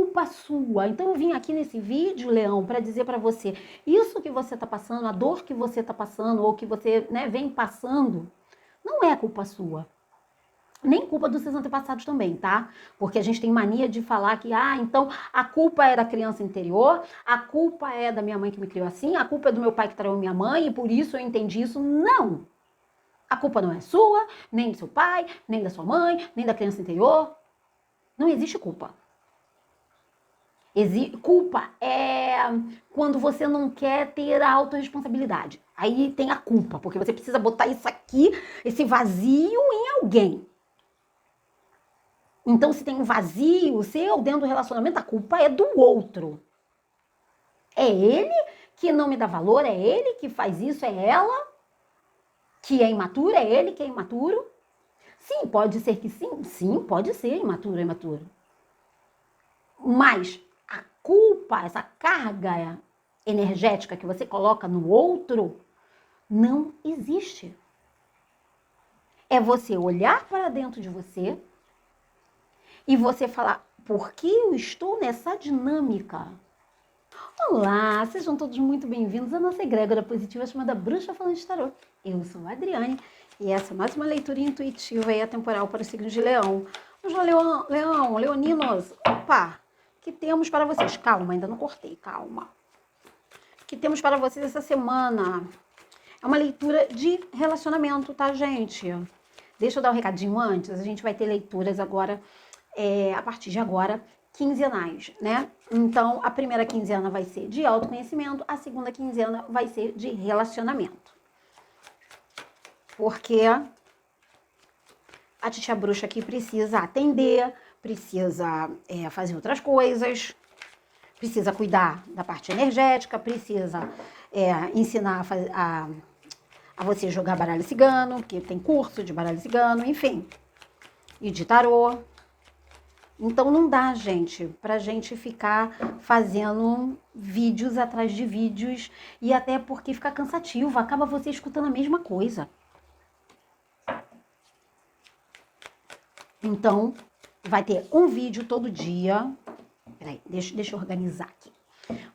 culpa sua. Então eu vim aqui nesse vídeo, Leão, para dizer para você, isso que você está passando, a dor que você está passando, ou que você, né, vem passando, não é culpa sua. Nem culpa dos seus antepassados também, tá? Porque a gente tem mania de falar que, então a culpa é da criança interior, a culpa é da minha mãe que me criou assim, a culpa é do meu pai que traiu minha mãe e por isso eu entendi isso. Não! A culpa não é sua, nem do seu pai, nem da sua mãe, nem da criança interior. Não existe culpa. Culpa é quando você não quer ter a autorresponsabilidade. Aí tem a culpa, porque você precisa botar isso aqui, esse vazio em alguém. Então, se tem um vazio seu dentro do relacionamento, a culpa é do outro. É ele que não me dá valor, é ele que faz isso, é ela que é imatura, é ele que é imaturo. Sim, pode ser que sim. Sim, pode ser imaturo. Mas a culpa, essa carga energética que você coloca no outro, não existe. É você olhar para dentro de você e você falar, por que eu estou nessa dinâmica? Olá, sejam todos muito bem-vindos à nossa egrégora positiva chamada Bruxa Falando de Tarô. Eu sou a Adriane e essa é mais uma leitura intuitiva e atemporal para o signo de Leão. Vamos lá, leoninos. Opa! O que temos para vocês? Calma, ainda não cortei, calma. O que temos para vocês essa semana? É uma leitura de relacionamento, tá, gente? Deixa eu dar um recadinho antes. A gente vai ter leituras agora, a partir de agora, quinzenais, né? Então, a primeira quinzena vai ser de autoconhecimento, a segunda quinzena vai ser de relacionamento. Porque a titia bruxa aqui precisa atender, precisa fazer outras coisas, precisa cuidar da parte energética, precisa ensinar a você jogar baralho cigano, porque tem curso de baralho cigano, enfim, e de tarô. Então não dá, gente, pra gente ficar fazendo vídeos atrás de vídeos e até porque fica cansativo, acaba você escutando a mesma coisa. Então, vai ter um vídeo todo dia. Peraí, deixa eu organizar aqui.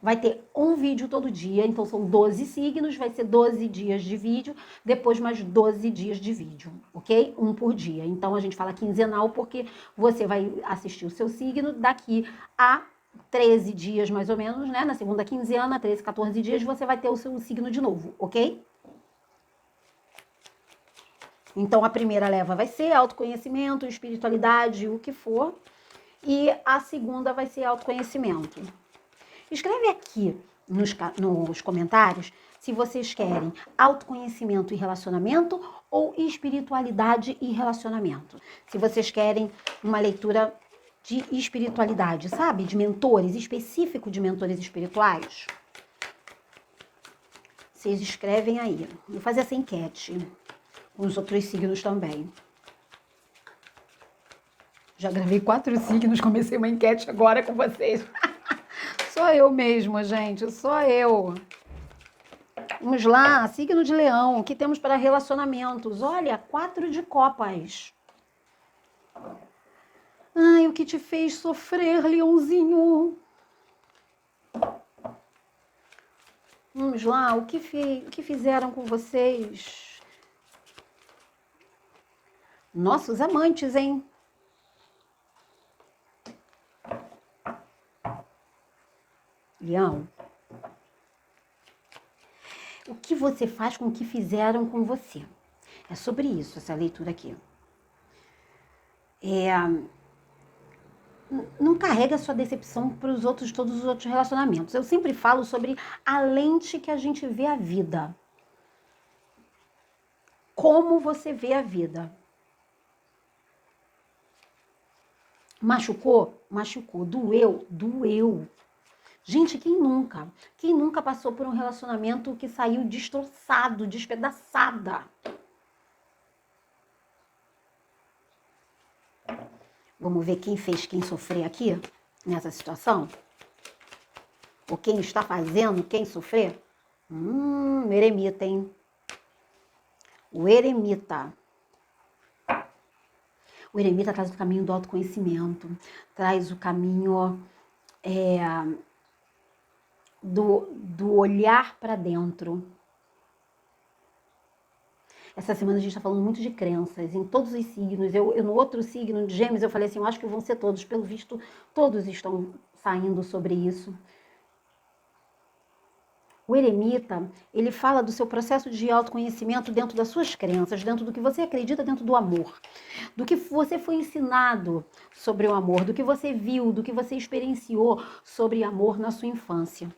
Vai ter um vídeo todo dia, então são 12 signos, vai ser 12 dias de vídeo, depois mais 12 dias de vídeo, ok? Um por dia. Então a gente fala quinzenal porque você vai assistir o seu signo daqui a 13 dias mais ou menos, né? Na segunda quinzena, 13, 14 dias, você vai ter o seu signo de novo, ok? Então a primeira leva vai ser autoconhecimento, espiritualidade, o que for. E a segunda vai ser autoconhecimento. Escreve aqui nos comentários se vocês querem autoconhecimento e relacionamento ou espiritualidade e relacionamento. Se vocês querem uma leitura de espiritualidade, sabe? De mentores, específico de mentores espirituais. Vocês escrevem aí. Vou fazer essa enquete com os outros signos também. Já gravei 4 signos, comecei uma enquete agora com vocês. Sou eu mesmo, gente, sou eu. Vamos lá, signo de Leão, o que temos para relacionamentos? Olha, 4 de copas. Ai, o que te fez sofrer, Leãozinho? Vamos lá, o que fizeram com vocês? Nossos amantes, hein? Leão. O que você faz com o que fizeram com você? É sobre isso, essa leitura aqui. Não carrega a sua decepção para todos os outros relacionamentos. Eu sempre falo sobre a lente que a gente vê a vida. Como você vê a vida. Machucou? Machucou. Doeu? Doeu. Gente, quem nunca? Quem nunca passou por um relacionamento que saiu destroçado, despedaçada? Vamos ver quem fez quem sofrer aqui, nessa situação? Ou quem está fazendo quem sofrer? Eremita, hein? O eremita. O eremita traz o caminho do autoconhecimento, traz o caminho do olhar para dentro. Essa semana a gente está falando muito de crenças em todos os signos. Eu no outro signo de Gêmeos, eu falei assim, eu acho que vão ser todos. Pelo visto, todos estão saindo sobre isso. O eremita, ele fala do seu processo de autoconhecimento dentro das suas crenças, dentro do que você acredita, dentro do amor, do que você foi ensinado sobre o amor, do que você viu, do que você experienciou sobre amor na sua infância.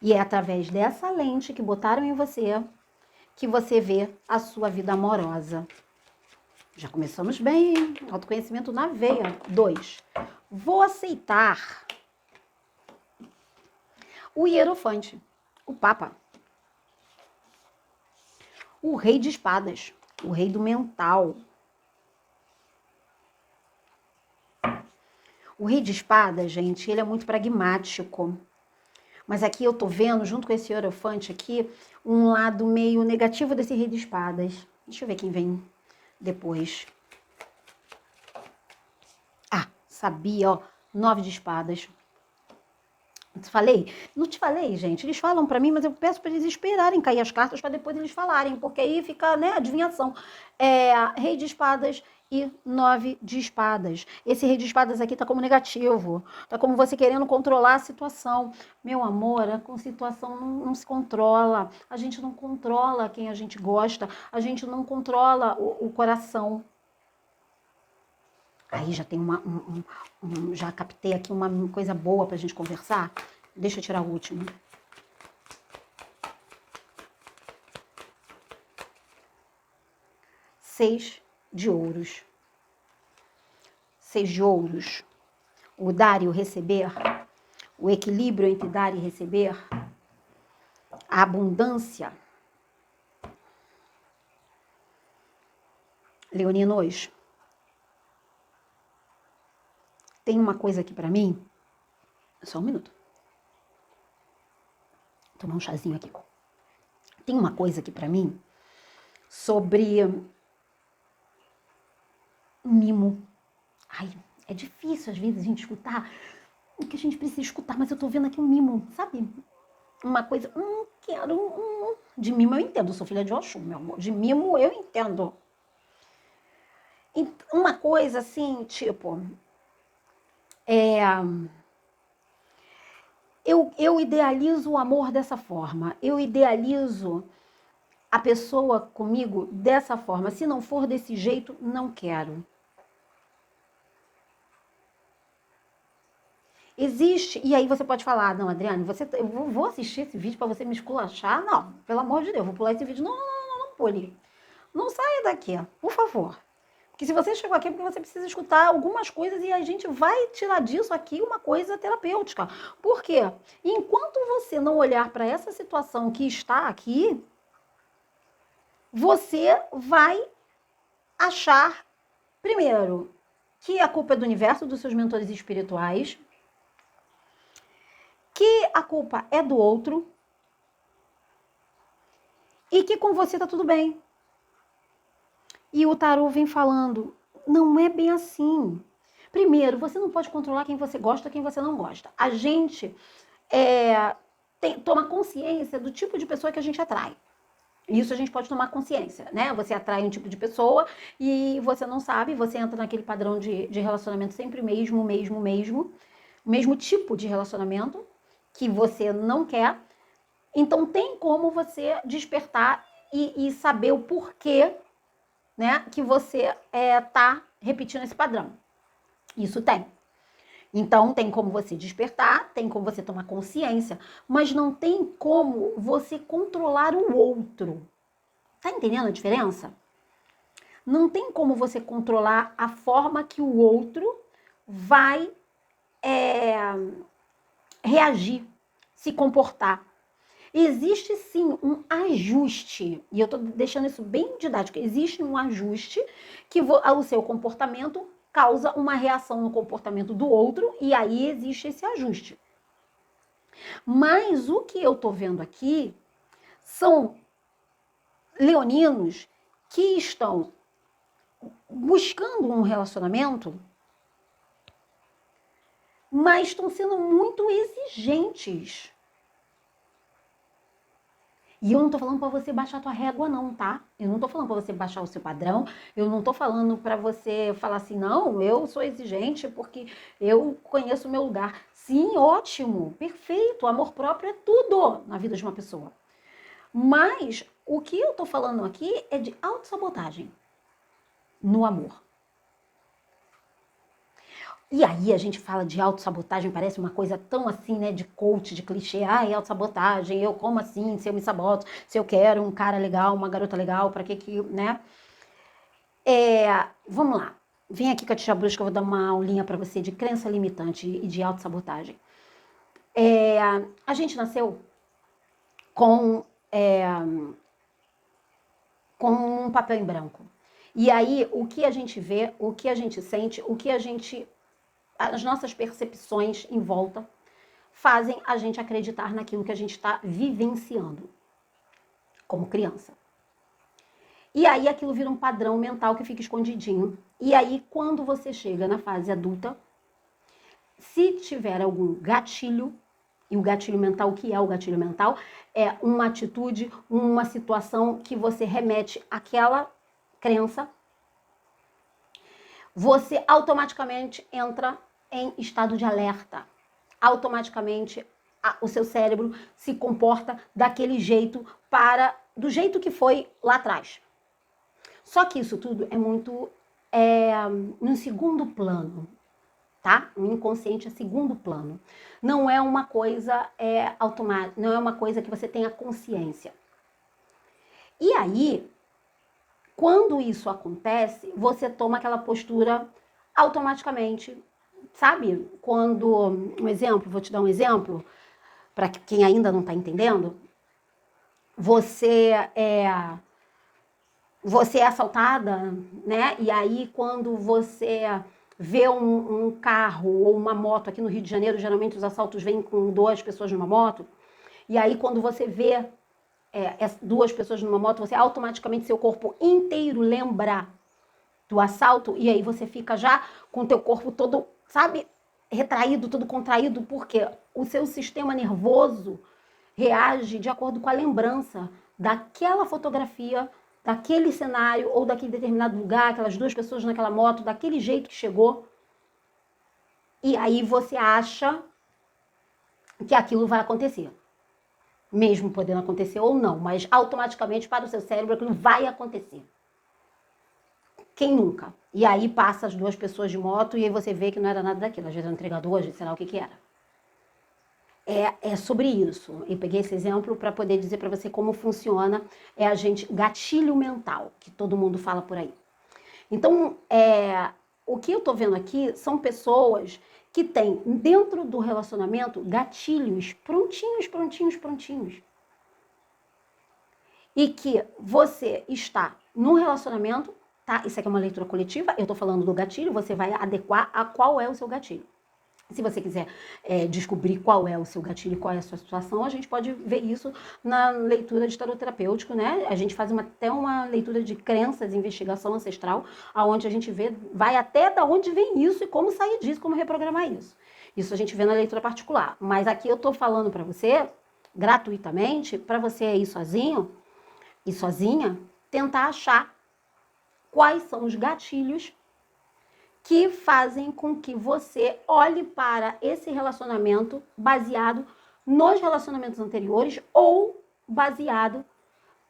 E é através dessa lente que botaram em você que você vê a sua vida amorosa. Já começamos bem, hein? Autoconhecimento na veia. 2. Vou aceitar o hierofante, o Papa, o rei de espadas, o rei do mental. O rei de espadas, gente, ele é muito pragmático. Mas aqui eu tô vendo, junto com esse hierofante aqui, um lado meio negativo desse rei de espadas. Deixa eu ver quem vem depois. Ah, sabia, ó. 9 de espadas. Te falei? Não te falei, gente. Eles falam pra mim, mas eu peço pra eles esperarem cair as cartas pra depois eles falarem, porque aí fica, né, adivinhação. Rei de espadas e 9 de espadas. Esse rei de espadas aqui tá como negativo. Tá como você querendo controlar a situação. Meu amor, a situação não se controla. A gente não controla quem a gente gosta. A gente não controla o coração. Aí já tem já captei aqui uma coisa boa pra gente conversar. Deixa eu tirar o último. Seis de ouros. 6 de ouros. O dar e o receber. O equilíbrio entre dar e receber. A abundância. Leoninos, tem uma coisa aqui pra mim. Só um minuto. Vou tomar um chazinho aqui. Tem uma coisa aqui pra mim sobre mimo. Ai, é difícil às vezes a gente escutar o que a gente precisa escutar, mas eu tô vendo aqui um mimo, sabe? Uma coisa, quero. De mimo eu entendo, eu sou filha de Oxum, meu amor. De mimo eu entendo. Uma coisa assim, tipo. Eu idealizo o amor dessa forma. Eu idealizo a pessoa comigo dessa forma. Se não for desse jeito, não quero. Existe, e aí você pode falar, não, Adriane, eu vou assistir esse vídeo para você me esculachar? Não, pelo amor de Deus, vou pular esse vídeo. Não pule. Não saia daqui, por favor. Porque se você chegou aqui é porque você precisa escutar algumas coisas e a gente vai tirar disso aqui uma coisa terapêutica. Por quê? Enquanto você não olhar para essa situação que está aqui, você vai achar, primeiro, que a culpa é do universo, dos seus mentores espirituais, que a culpa é do outro e que com você tá tudo bem. E o tarô vem falando, não é bem assim. Primeiro, você não pode controlar quem você gosta e quem você não gosta. A gente toma consciência do tipo de pessoa que a gente atrai. Isso a gente pode tomar consciência, né? Você atrai um tipo de pessoa e você não sabe, você entra naquele padrão de relacionamento sempre mesmo tipo de relacionamento que você não quer. Então tem como você despertar e saber o porquê, né, que você tá repetindo esse padrão. Isso tem. Então tem como você despertar, tem como você tomar consciência, mas não tem como você controlar o outro. Tá entendendo a diferença? Não tem como você controlar a forma que o outro vai reagir, se comportar. Existe sim um ajuste, e eu tô deixando isso bem didático, existe um ajuste que o seu comportamento causa uma reação no comportamento do outro, e aí existe esse ajuste. Mas o que eu tô vendo aqui são leoninos que estão buscando um relacionamento mas estão sendo muito exigentes. E eu não tô falando para você baixar a tua régua não, tá? Eu não tô falando para você baixar o seu padrão, eu não tô falando para você falar assim, não, eu sou exigente porque eu conheço o meu lugar. Sim, ótimo, perfeito, amor próprio é tudo na vida de uma pessoa. Mas o que eu tô falando aqui é de autossabotagem no amor. E aí a gente fala de autossabotagem, parece uma coisa tão assim, né, de coach, de clichê. Ai, autossabotagem, eu como assim, se eu me saboto, se eu quero um cara legal, uma garota legal, pra que, né? Vamos lá. Vem aqui com a Tia Bruxa que eu vou dar uma aulinha pra você de crença limitante e de autossabotagem. A gente nasceu com, com um papel em branco. E aí, o que a gente vê, o que a gente sente, as nossas percepções em volta fazem a gente acreditar naquilo que a gente está vivenciando como criança. E aí aquilo vira um padrão mental que fica escondidinho. E aí quando você chega na fase adulta, se tiver algum gatilho, e o gatilho mental, o que é o gatilho mental? É uma atitude, uma situação que você remete àquela crença, você automaticamente entra em estado de alerta. Automaticamente o seu cérebro se comporta daquele jeito do jeito que foi lá atrás. Só que isso tudo é muito no segundo plano, tá? O inconsciente é segundo plano. Não é uma coisa automática, não é uma coisa que você tenha consciência. E aí, quando isso acontece, você toma aquela postura automaticamente, sabe? Quando, vou te dar um exemplo, para quem ainda não está entendendo, você é assaltada, né? E aí quando você vê um carro ou uma moto aqui no Rio de Janeiro, geralmente os assaltos vêm com 2 pessoas numa moto, e aí quando você vê 2 pessoas numa moto, você automaticamente, seu corpo inteiro lembra do assalto, e aí você fica já com o teu corpo todo, sabe, retraído, todo contraído, porque o seu sistema nervoso reage de acordo com a lembrança daquela fotografia, daquele cenário ou daquele determinado lugar, aquelas 2 pessoas naquela moto, daquele jeito que chegou. E aí você acha que aquilo vai acontecer. Mesmo podendo acontecer ou não, mas automaticamente para o seu cérebro aquilo vai acontecer. Quem nunca? E aí passa as 2 pessoas de moto e aí você vê que não era nada daquilo. Às vezes era um entregador, às vezes sei lá o que era. É sobre isso. Eu peguei esse exemplo para poder dizer para você como funciona gatilho mental, que todo mundo fala por aí. Então, o que eu tô vendo aqui são pessoas que têm dentro do relacionamento gatilhos prontinhos. E que você está no relacionamento, tá? Isso aqui é uma leitura coletiva, eu tô falando do gatilho, você vai adequar a qual é o seu gatilho. Se você quiser descobrir qual é o seu gatilho, qual é a sua situação, a gente pode ver isso na leitura de tarot terapêutico, né? A gente faz até uma leitura de crenças, investigação ancestral, aonde a gente vai até da onde vem isso e como sair disso, como reprogramar isso. Isso a gente vê na leitura particular. Mas aqui eu tô falando para você, gratuitamente, para você ir sozinho e sozinha, tentar achar quais são os gatilhos que fazem com que você olhe para esse relacionamento baseado nos relacionamentos anteriores ou baseado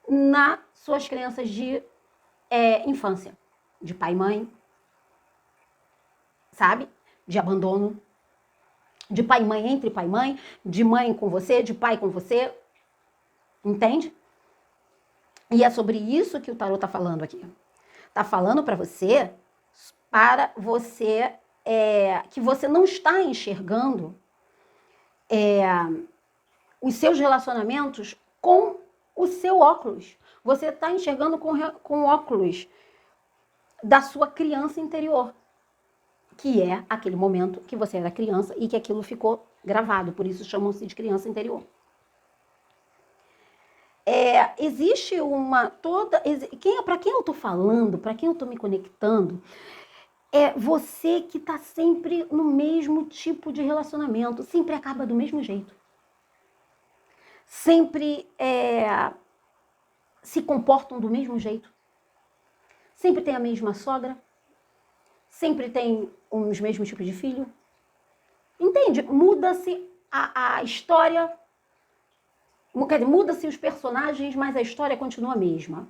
nas suas crenças de infância, de pai e mãe, sabe? De abandono, de pai e mãe entre pai e mãe, de mãe com você, de pai com você, entende? E é sobre isso que o tarot tá falando aqui. Tá falando para você que você não está enxergando os seus relacionamentos com o seu óculos. Você está enxergando com o óculos da sua criança interior, que é aquele momento que você era criança e que aquilo ficou gravado, por isso chamam-se de criança interior. Existe para quem eu tô falando, para quem eu tô me conectando, é você que está sempre no mesmo tipo de relacionamento, sempre acaba do mesmo jeito. Sempre se comportam do mesmo jeito. Sempre tem a mesma sogra. Sempre tem os mesmos tipos de filho. Entende? Muda-se a história, quer dizer, muda-se os personagens, mas a história continua a mesma.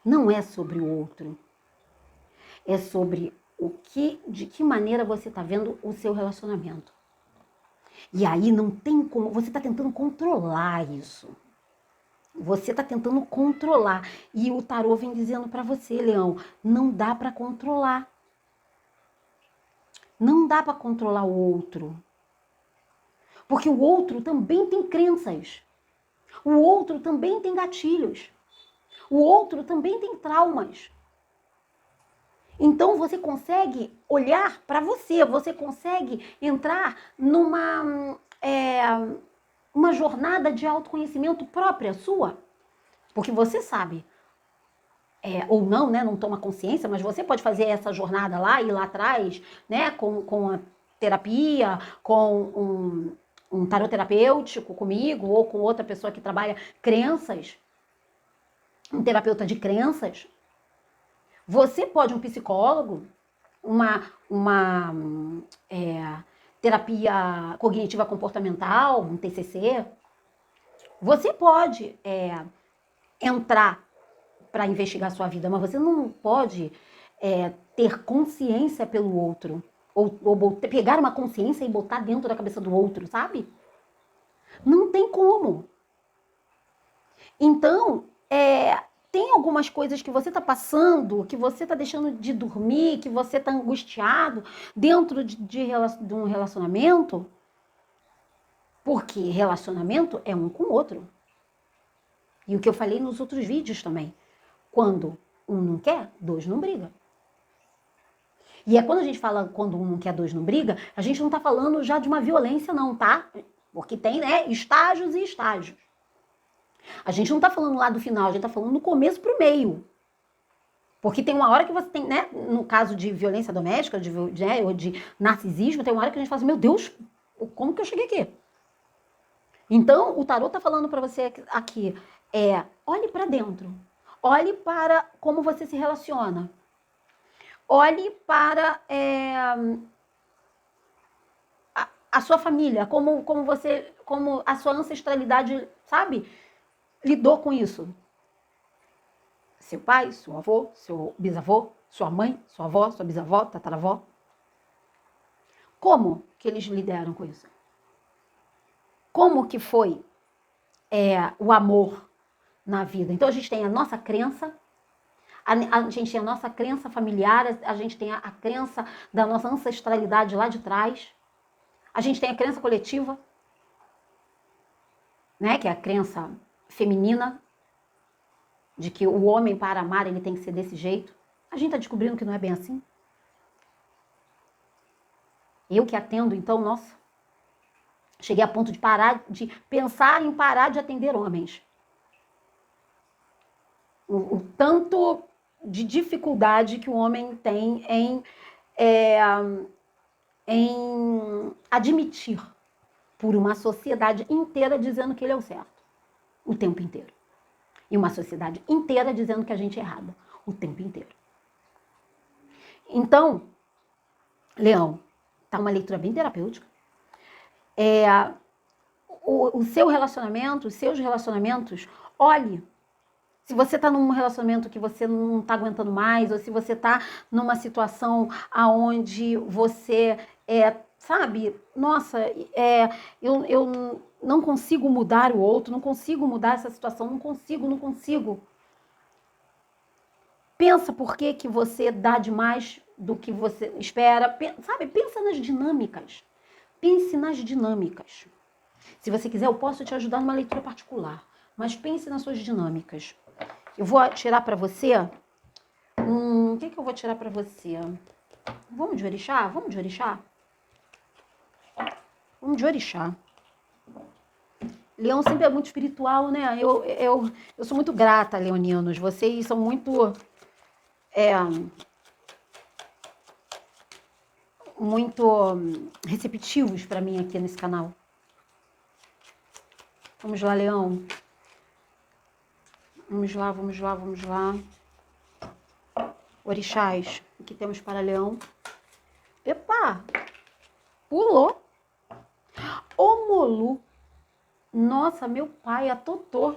Não é sobre o outro. É sobre de que maneira você está vendo o seu relacionamento. E aí não tem como, você está tentando controlar isso. Você está tentando controlar. E o tarô vem dizendo para você, Leão, não dá para controlar. Não dá para controlar o outro. Porque o outro também tem crenças. O outro também tem gatilhos. O outro também tem traumas. Então você consegue olhar para você, você consegue entrar numa uma jornada de autoconhecimento própria sua. Porque você sabe, ou não, né, não toma consciência, mas você pode fazer essa jornada lá, ir lá atrás, né, com a terapia, com um tarot terapêutico comigo, ou com outra pessoa que trabalha crenças, um terapeuta de crenças. Você pode, um psicólogo, uma terapia cognitiva comportamental, um TCC, você pode entrar para investigar a sua vida, mas você não pode ter consciência pelo outro, ou pegar uma consciência e botar dentro da cabeça do outro, sabe? Não tem como. Então, tem algumas coisas que você está passando, que você está deixando de dormir, que você está angustiado dentro de um relacionamento, porque relacionamento é um com o outro. E o que eu falei nos outros vídeos também. Quando um não quer, dois não brigam. E é quando a gente fala quando um não quer, dois não briga, a gente não está falando já de uma violência não, tá? Porque tem, né, estágios e estágios. A gente não está falando lá do final, a gente está falando do começo para o meio. Porque tem uma hora que você tem, né, no caso de violência doméstica, ou de narcisismo, tem uma hora que a gente fala assim, meu Deus, como que eu cheguei aqui? Então, o tarô está falando para você aqui, olhe para dentro. Olhe para como você se relaciona. Olhe para a sua família, como a sua ancestralidade, sabe, lidou com isso. Seu pai, seu avô, seu bisavô, sua mãe, sua avó, sua bisavó, tataravó. Como que eles lidaram com isso? Como que foi o amor na vida? Então a gente tem a nossa crença, a gente tem a nossa crença familiar, a gente tem a crença da nossa ancestralidade lá de trás, a gente tem a crença coletiva, né, que é a crença feminina, de que o homem para amar ele tem que ser desse jeito. A gente está descobrindo que não é bem assim. Eu que atendo, então, nossa, cheguei a ponto de pensar em parar de atender homens. O tanto de dificuldade que o homem tem em admitir por uma sociedade inteira dizendo que ele é o certo, o tempo inteiro. E uma sociedade inteira dizendo que a gente é errada, o tempo inteiro. Então, Leão, tá uma leitura bem terapêutica. O seu relacionamento, os seus relacionamentos, olhe. Se você está num relacionamento que você não está aguentando mais, ou se você está numa situação onde você sabe, nossa, eu não consigo mudar o outro, não consigo mudar essa situação, não consigo. Pensa por que você dá demais do que você espera, sabe? Pensa nas dinâmicas. Pense nas dinâmicas. Se você quiser, eu posso te ajudar numa leitura particular, mas pense nas suas dinâmicas. Eu vou tirar para você. O que eu vou tirar para você? Vamos de orixá? Vamos de orixá? Vamos de orixá. Leão sempre é muito espiritual, né? Eu sou muito grata, leoninos. Vocês são muito, muito receptivos para mim aqui nesse canal. Vamos lá, Leão. Vamos lá, vamos lá, vamos lá. Orixás, o que temos para Leão? Epa! Pulou. Omolu. Nossa, meu pai, a Totô.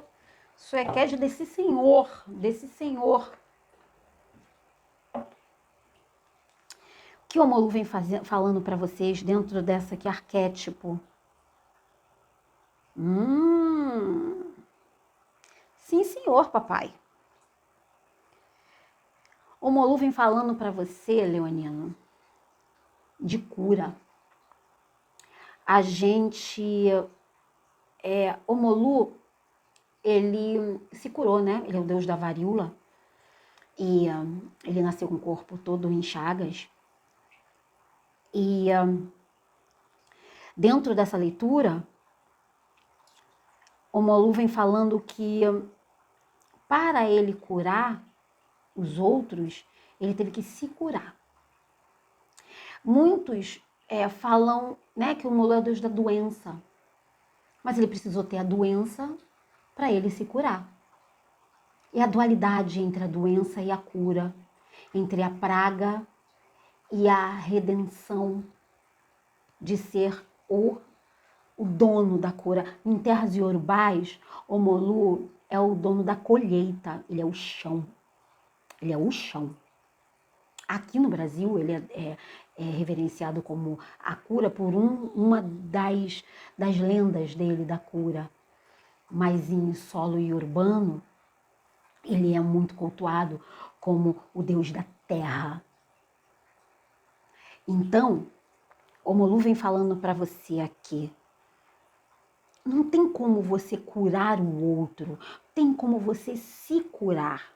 Isso é queijo desse senhor, desse senhor. O que o Omolu vem falando para vocês dentro dessa aqui arquétipo? Sim, senhor, papai. O Omolu vem falando para você, leonino, de cura. A gente... Omolu, ele se curou, né? Ele é o deus da varíola. E ele nasceu com o corpo todo em chagas. E dentro dessa leitura, Omolu vem falando que para ele curar os outros, ele teve que se curar. Muitos falam, né, que o Omolu é o deus da doença. Mas ele precisou ter a doença para ele se curar. É a dualidade entre a doença e a cura, entre a praga e a redenção de ser o dono da cura. Em terras iorubais, Omolu é o dono da colheita, ele é o chão. Ele é o chão. Aqui no Brasil, ele é reverenciado como a cura por uma das lendas dele da cura. Mas em solo iorubano, ele é muito cultuado como o deus da terra. Então, Omolu vem falando para você aqui, não tem como você curar o outro, tem como você se curar.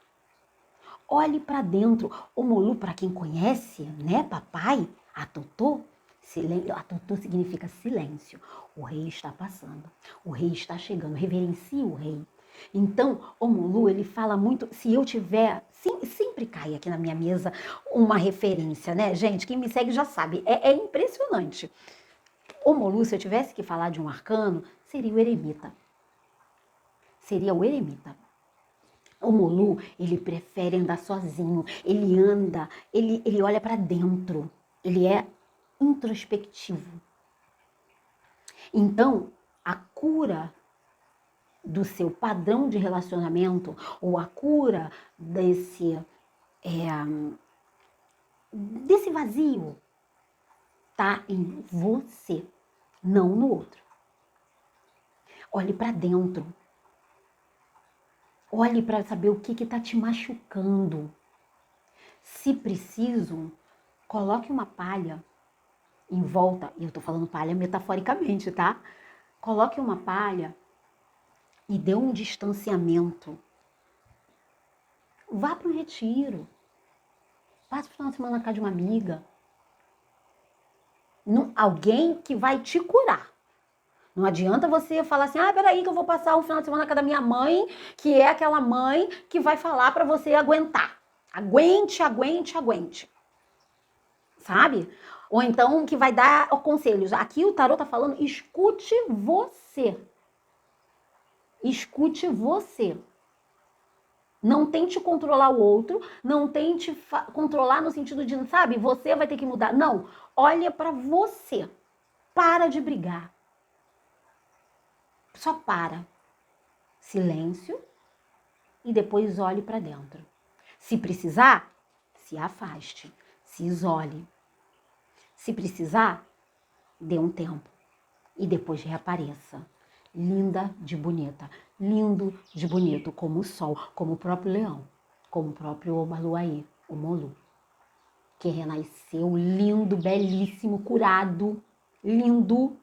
Olhe para dentro. Omolu, para quem conhece, né, papai? A Totô significa silêncio. O rei está passando, o rei está chegando, reverencie o rei. Então, Omolu, ele fala muito, se eu tiver, sempre cai aqui na minha mesa uma referência, né, gente? Quem me segue já sabe, é impressionante. Omolu, se eu tivesse que falar de um arcano, seria o eremita. Seria o eremita. O Omolu, ele prefere andar sozinho, ele anda, ele olha para dentro, ele é introspectivo. Então, a cura do seu padrão de relacionamento, ou a cura desse vazio, tá em você, não no outro. Olhe para dentro. Olhe para saber o que está te machucando. Se preciso, coloque uma palha em volta. E eu estou falando palha metaforicamente, tá? Coloque uma palha e dê um distanciamento. Vá para um retiro. Passe o final de semana na casa de uma amiga. Alguém que vai te curar. Não adianta você falar assim, peraí que eu vou passar um final de semana na casa da minha mãe, que é aquela mãe que vai falar para você aguentar. Aguente, aguente, aguente. Sabe? Ou então que vai dar conselhos. Aqui o tarô tá falando, escute você. Escute você. Não tente controlar o outro, não tente controlar no sentido de, sabe, você vai ter que mudar. Não, olha para você. Para de brigar. Só para. Silêncio e depois olhe para dentro. Se precisar, se afaste, se isole. Se precisar, dê um tempo e depois reapareça. Linda de bonita, lindo de bonito, como o sol, como o próprio leão, como o próprio Obaluaê, o Molu, que renasceu lindo, belíssimo, curado, lindo,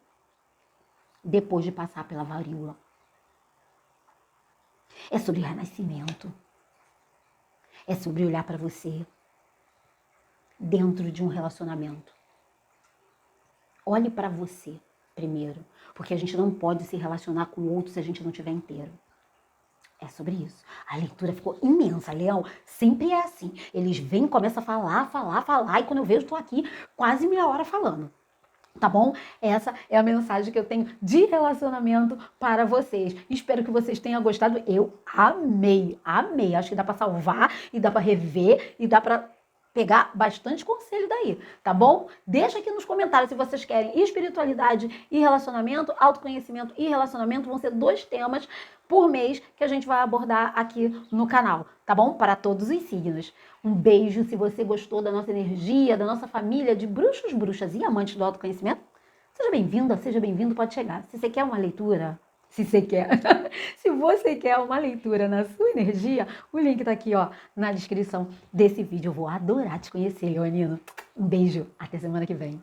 depois de passar pela varíola. É sobre renascimento. É sobre olhar para você dentro de um relacionamento. Olhe para você. primeiro. Porque a gente não pode se relacionar com o outro se a gente não estiver inteiro. É sobre isso. A leitura ficou imensa, Leão. Sempre é assim. Eles vêm, começam a falar, e quando eu vejo, estou aqui quase meia hora falando. Tá bom? Essa é a mensagem que eu tenho de relacionamento para vocês. Espero que vocês tenham gostado. Eu amei. Acho que dá para salvar e dá para rever e dá para pegar bastante conselho daí, tá bom? Deixa aqui nos comentários se vocês querem espiritualidade e relacionamento, autoconhecimento e relacionamento. Vão ser 2 temas por mês que a gente vai abordar aqui no canal, tá bom? Para todos os signos. Um beijo se você gostou da nossa energia, da nossa família de bruxos, bruxas e amantes do autoconhecimento. Seja bem-vinda, seja bem-vindo, pode chegar. Se você quer uma leitura, se você quer uma leitura na sua energia, o link tá aqui, ó, na descrição desse vídeo. Eu vou adorar te conhecer, Leonino. Um beijo, até semana que vem.